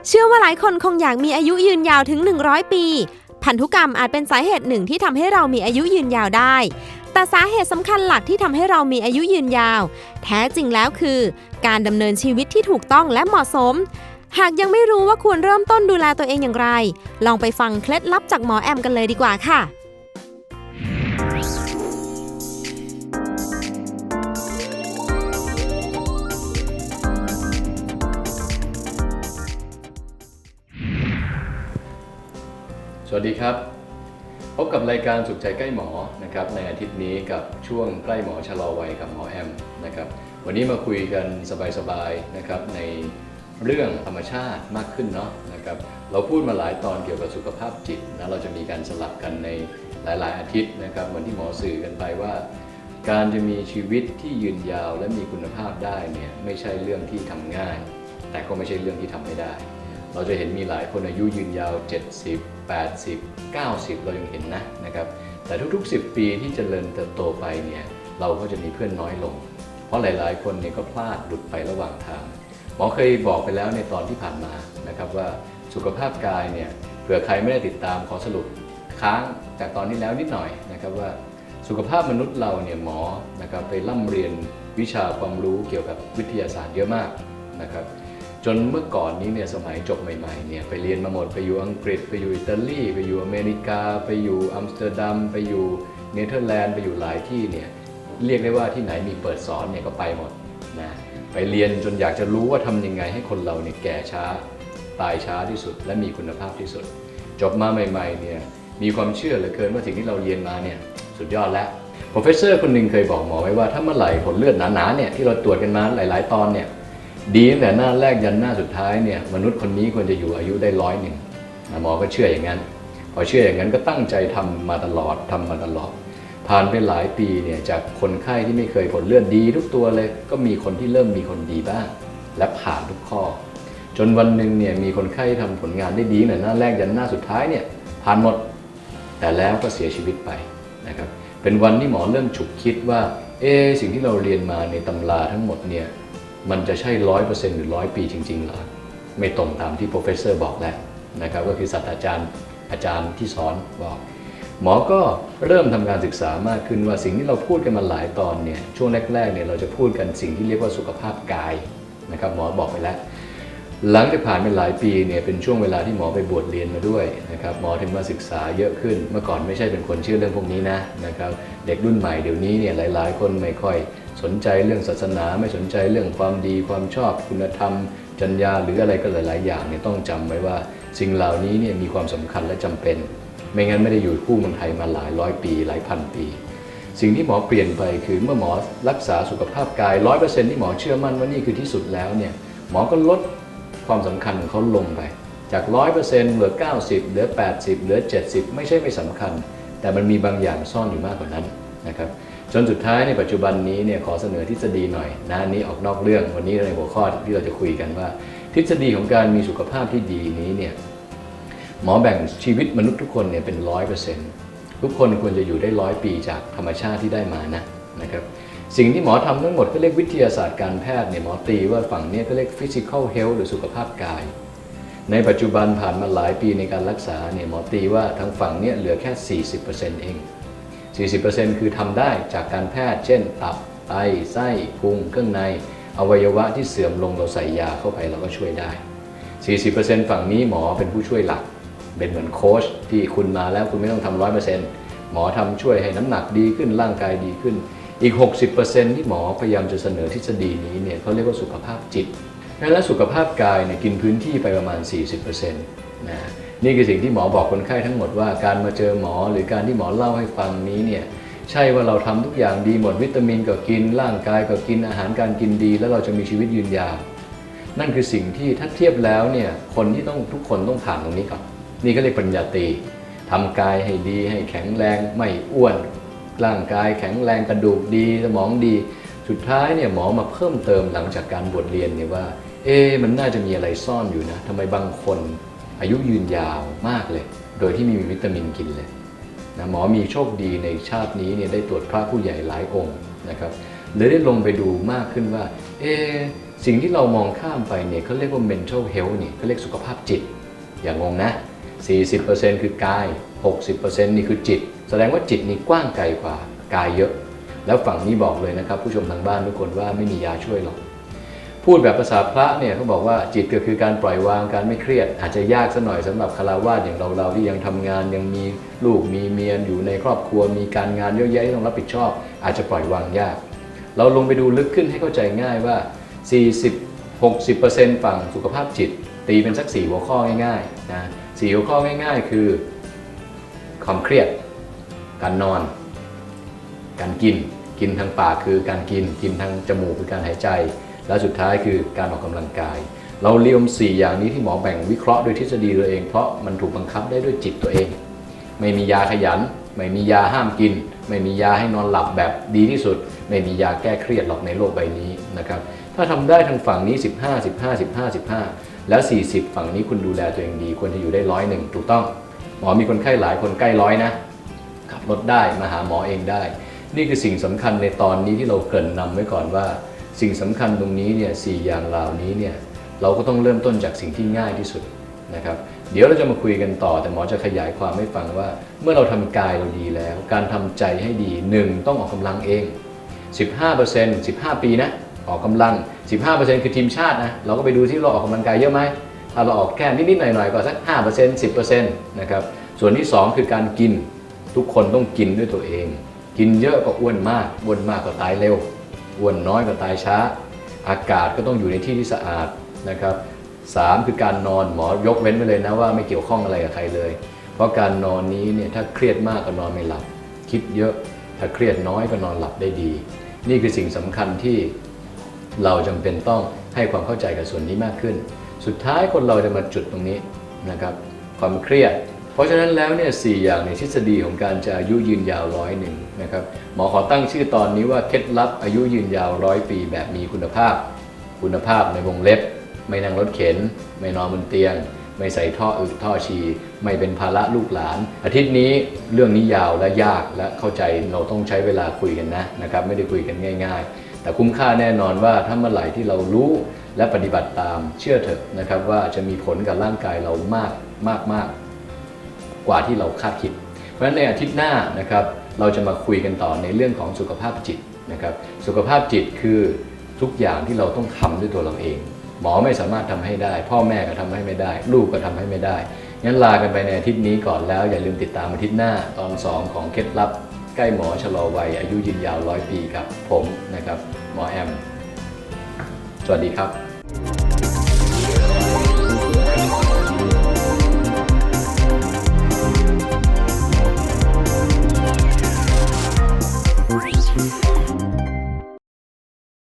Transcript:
เชื่อว่าหลายคนคงอยากมีอายุยืนยาวถึง100ปีพันธุกรรมอาจเป็นสาเหตุหนึ่งที่ทำให้เรามีอายุยืนยาวได้แต่สาเหตุสำคัญหลักที่ทำให้เรามีอายุยืนยาวแท้จริงแล้วคือการดำเนินชีวิตที่ถูกต้องและเหมาะสมหากยังไม่รู้ว่าควรเริ่มต้นดูแลตัวเองอย่างไรลองไปฟังเคล็ดลับจากหมอแอมกันเลยดีกว่าค่ะสวัสดีครับพบกับรายการสุขใจใกล้หมอนะครับในอาทิตย์นี้กับช่วงใกล้หมอชะลอวัยกับหมอแอมนะครับวันนี้มาคุยกันสบายๆนะครับในเรื่องธรรมชาติมากขึ้นเนาะนะครับเราพูดมาหลายตอนเกี่ยวกับสุขภาพจิตนะเราจะมีการสลับกันในหลายๆอาทิตย์นะครับเหมือนที่หมอสื่อกันไปว่าการจะมีชีวิตที่ยืนยาวและมีคุณภาพได้เนี่ยไม่ใช่เรื่องที่ทำง่ายแต่ก็ไม่ใช่เรื่องที่ทำไม่ได้เราจะเห็นมีหลายคนอายุยืนยาว70 80 90เรายังเห็นนะครับแต่ทุกๆ10ปีที่เจริญเติบโตไปเนี่ยเราก็จะมีเพื่อนน้อยลงเพราะหลายๆคนเนี่ยก็พลาดหลุดไประหว่างทางหมอเคยบอกไปแล้วในตอนที่ผ่านมานะครับว่าสุขภาพกายเนี่ยเผื่อใครไม่ได้ติดตามขอสรุปค้างจากตอนนี้แล้วนิดหน่อยนะครับว่าสุขภาพมนุษย์เราเนี่ยหมอนะครับไปร่ำเรียนวิชาความรู้เกี่ยวกับวิทยาศาสตร์เยอะมากนะครับจนเมื่อก่อนนี้เนี่ยสมัยจบใหม่ๆเนี่ยไปเรียนมาหมดไปอยู่อังกฤษไปอยู่อิตาลีไปอยู่อเมริกาไปอยู่อัมสเตอร์ดัมไปอยู่เนเธอร์แลนด์ไปอยู่หลายที่เนี่ยเรียกได้ว่าที่ไหนมีเปิดสอนเนี่ยก็ไปหมดนะไปเรียนจนอยากจะรู้ว่าทำยังไงให้คนเราเนี่ยแก่ช้าตายช้าที่สุดและมีคุณภาพที่สุดจบมาใหม่ๆเนี่ยมีความเชื่อเหลือเกินว่าสิ่งที่เราเรียนมาเนี่ยสุดยอดแล้วโปรเฟสเซอร์คนหนึ่งเคยบอกหมอไว้ว่าถ้าเมื่อไหร่ผลเลือดหนาๆเนี่ยที่เราตรวจกันมาหลายๆตอนเนี่ยดีตั้งแต่หน้าแรกยันหน้าสุดท้ายเนี่ยมนุษย์คนนี้ควรจะอยู่อายุได้100หมอก็เชื่ออย่างนั้นพอเชื่ออย่างนั้นก็ตั้งใจทำมาตลอดผ่านไปหลายปีเนี่ยจากคนไข้ที่ไม่เคยผลเลือดดีทุกตัวเลยก็มีคนที่เริ่มมีคนดีบ้างและผ่านทุกข้อจนวันหนึ่งเนี่ยมีคนไข้ทำผลงานได้ดีตั้งแต่หน้าแรกยันหน้าสุดท้ายเนี่ยผ่านหมดแต่แล้วก็เสียชีวิตไปนะครับเป็นวันที่หมอเริ่มฉุกคิดว่าสิ่งที่เราเรียนมาในตำราทั้งหมดเนี่ยมันจะใช่ 100% หรือ100 ปีจริงๆเหรอไม่ตรงตามที่โปรเฟสเซอร์บอกแล้วนะครับก็คือศาสตราจารย์ที่สอนบอกหมอก็เริ่มทำการศึกษามากขึ้นว่าสิ่งที่เราพูดกันมาหลายตอนเนี่ยช่วงแรกๆเนี่ยเราจะพูดกันสิ่งที่เรียกว่าสุขภาพกายนะครับหมอบอกไปแล้วหลังจากผ่านไปหลายปีเนี่ยเป็นช่วงเวลาที่หมอไปบวชเรียนมาด้วยนะครับหมอถึงมาศึกษาเยอะขึ้นเมื่อก่อนไม่ใช่เป็นคนเชื่อเรื่องพวกนี้นะครับเด็กรุ่นใหม่เดี๋ยวนี้เนี่ยหลายๆคนไม่ค่อยสนใจเรื่องศาสนาไม่สนใจเรื่องความดีความชอบคุณธรรมจรรยาหรืออะไรก็หลายๆอย่างเนี่ยต้องจำไว้ว่าสิ่งเหล่านี้เนี่ยมีความสำคัญและจำเป็นไม่งั้นไม่ได้อยู่คู่เมืองไทยมาหลายร้อยปีหลายพันปีสิ่งที่หมอเปลี่ยนไปคือเมื่อหมอรักษาสุขภาพกาย 100% ที่หมอเชื่อมั่นว่านี่คือที่สุดแล้วเนี่ยหมอก็ลดความสำคัญของเขาลงไปจาก 100% เหลือ 90 เหลือ 80 เหลือ 70 ไม่ใช่ไม่สำคัญแต่มันมีบางอย่างซ่อนอยู่มากกว่านั้นนะครับจนสุดท้ายในปัจจุบันนี้เนี่ยขอเสนอทฤษฎีหน่อยนี้ออกนอกเรื่องวันนี้ในหัวข้อที่เราจะคุยกันว่าทฤษฎีของการมีสุขภาพที่ดีนี้เนี่ยหมอแบ่งชีวิตมนุษย์ทุกคนเนี่ยเป็น 100% ทุกคนควรจะอยู่ได้100 ปีจากธรรมชาติที่ได้มานะครับสิ่งที่หมอทำทั้งหมดก็เรียกวิทยาศาสตร์การแพทย์เนี่ยหมอตีว่าฝั่งนี้ก็เรียก physical health หรือสุขภาพกายในปัจจุบันผ่านมาหลายปีในการรักษาเนี่ยหมอตีว่าทางฝั่งนี้เหลือแค่ 40% เอง40% คือทำได้จากการแพทย์เช่นตับไตไส้พุงเครื่องในอวัยวะที่เสื่อมลงเราใส่ยาเข้าไปเราก็ช่วยได้ 40% ฝั่งนี้หมอเป็นผู้ช่วยหลักเป็นเหมือนโค้ชที่คุณมาแล้วคุณไม่ต้องทำ 100% หมอทำช่วยให้น้ำหนักดีขึ้นร่างกายดีขึ้นอีก 60% ที่หมอพยายามจะเสนอทฤษฎีนี้เนี่ยเขาเรียกว่าสุขภาพจิตและสุขภาพกายเนี่ยกินพื้นที่ไปประมาณ 40% นี่คือสิ่งที่หมอบอกคนไข้ทั้งหมดว่าการมาเจอหมอหรือการที่หมอเล่าให้ฟังนี้เนี่ยใช่ว่าเราทำทุกอย่างดีหมดวิตามินก็กินร่างกายก็กินอาหารการกินดีแล้วเราจะมีชีวิตยืนยาวนั่นคือสิ่งที่ถ้าเทียบแล้วเนี่ยคนที่ทุกคนต้องผ่านตรงนี้ก่อนนี่ก็เรียกปริญญาตรีทำกายให้ดีให้แข็งแรงไม่อ้วนร่างกายแข็งแรงกระดูกดีสมองดีสุดท้ายเนี่ยหมอมาเพิ่มเติมหลังจากการบวชเรียนเนี่ยว่ามันน่าจะมีอะไรซ่อนอยู่นะทำไมบางคนอายุยืนยาวมากเลยโดยที่ไม่มีวิตามินกินเลยหมอมีโชคดีในชาตินี้เนี่ยได้ตรวจพระผู้ใหญ่หลายองค์นะครับเลยได้ลงไปดูมากขึ้นว่า สิ่งที่เรามองข้ามไปเนี่ยเขาเรียกว่า mental health นี่เขาเรียกสุขภาพจิตอย่างงงนะ 40% คือกาย 60% นี่คือจิตแสดงว่าจิตนี่กว้างไกลกว่ากายเยอะแล้วฝั่งนี้บอกเลยนะครับผู้ชมทางบ้านทุกคนว่าไม่มียาช่วยหรอกพูดแบบภาษาพระเนี่ยเขาบอกว่าจิตก็คือการปล่อยวางการไม่เครียดอาจจะยากสักหน่อยสำหรับฆราวาสอย่างเราที่ยังทำงานยังมีลูกมีเมียอยู่ในครอบครัวมีการงานเยอะแยะที่ต้องรับผิดชอบอาจจะปล่อยวางยากเราลงไปดูลึกขึ้นให้เข้าใจง่ายว่า 40-60% ฝั่งสุขภาพจิตตีเป็นสัก4หัวข้อง่ายๆนะ4หัวข้อง่ายๆคือความเครียดการนอนการกินทางปากคือการกินทางจมูกคือการหายใจและสุดท้ายคือการออกกำลังกายเราเรียม4อย่างนี้ที่หมอแบ่งวิเคราะห์โดยทฤษฎีตัวเองเพราะมันถูกบังคับได้ด้วยจิตตัวเองไม่มียาขยันไม่มียาห้ามกินไม่มียาให้นอนหลับแบบดีที่สุดไม่มียาแก้เครียดหรอกในโลกใบนี้นะครับถ้าทำได้ทางฝั่งนี้15 แล้ว40ฝั่งนี้คุณดูแลตัวเองดีควรจะอยู่ได้101ถูกต้องหมอมีคนไข้หลายคนใกล้100นะขับรถได้มาหาหมอเองได้นี่คือสิ่งสำคัญในตอนนี้ที่เราเกริ่นนำไว้ก่อนว่าสิ่งสำคัญตรงนี้เนี่ย4อย่างเหล่านี้เนี่ยเราก็ต้องเริ่มต้นจากสิ่งที่ง่ายที่สุดนะครับเดี๋ยวเราจะมาคุยกันต่อแต่หมอจะขยายความให้ฟังว่าเมื่อเราทำกายเราดีแล้วการทำใจให้ดี1ต้องออกกำลังเอง 15% 15 ปีนะออกกำลัง 15% คือทีมชาตินะเราก็ไปดูที่เราออกกำลังกายเยอะไหมถ้าเราออกแค่นิดๆหน่อยๆก็สัก 5% 10% นะครับส่วนที่2คือการกินทุกคนต้องกินด้วยตัวเองกินเยอะก็อ้วนมากก็ตายเร็วอ้วนน้อยก็ตายช้าอากาศก็ต้องอยู่ในที่ที่สะอาดนะครับ3คือการนอนหมอยกเว้นไปเลยนะว่าไม่เกี่ยวข้องอะไรกับใครเลยเพราะการนอนนี้เนี่ยถ้าเครียดมากก็นอนไม่หลับคิดเยอะถ้าเครียดน้อยก็นอนหลับได้ดีนี่คือสิ่งสำคัญที่เราจำเป็นต้องให้ความเข้าใจกับส่วนนี้มากขึ้นสุดท้ายคนเราจะมาจุดตรงนี้นะครับความเครียดเพราะฉะนั้นแล้วเนี่ย4อย่างในทฤษฎีของการจะอายุยืนยาว101นะครับหมอขอตั้งชื่อตอนนี้ว่าเคล็ดลับอายุยืนยาว100 ปีแบบมีคุณภาพในวงเล็บไม่นั่งรถเข็นไม่นอนบนเตียงไม่ใส่ท่ออึท่อฉี่ไม่เป็นภาระลูกหลานอาทิตย์นี้เรื่องนี้ยาวและยากและเข้าใจเราต้องใช้เวลาคุยกันนะครับไม่ได้คุยกันง่ายๆแต่คุ้มค่าแน่นอนว่าถ้าเมื่อไหร่ที่เรารู้และปฏิบัติตามเชื่อเถอะนะครับว่าจะมีผลกับร่างกายเรามากกว่าที่เราคาดคิดเพราะฉะนั้นในอาทิตย์หน้านะครับเราจะมาคุยกันต่อในเรื่องของสุขภาพจิตนะครับสุขภาพจิตคือทุกอย่างที่เราต้องทำด้วยตัวเราเองหมอไม่สามารถทำให้ได้พ่อแม่ก็ทำให้ไม่ได้ลูกก็ทำให้ไม่ได้งั้นลากันไปในอาทิตย์นี้ก่อนแล้วอย่าลืมติดตามอาทิตย์หน้าตอน2ของเคล็ดลับใกล้หมอชะลอวัยอายุยืนยาว100 ปีกับผมนะครับหมอแอมสวัสดีครับ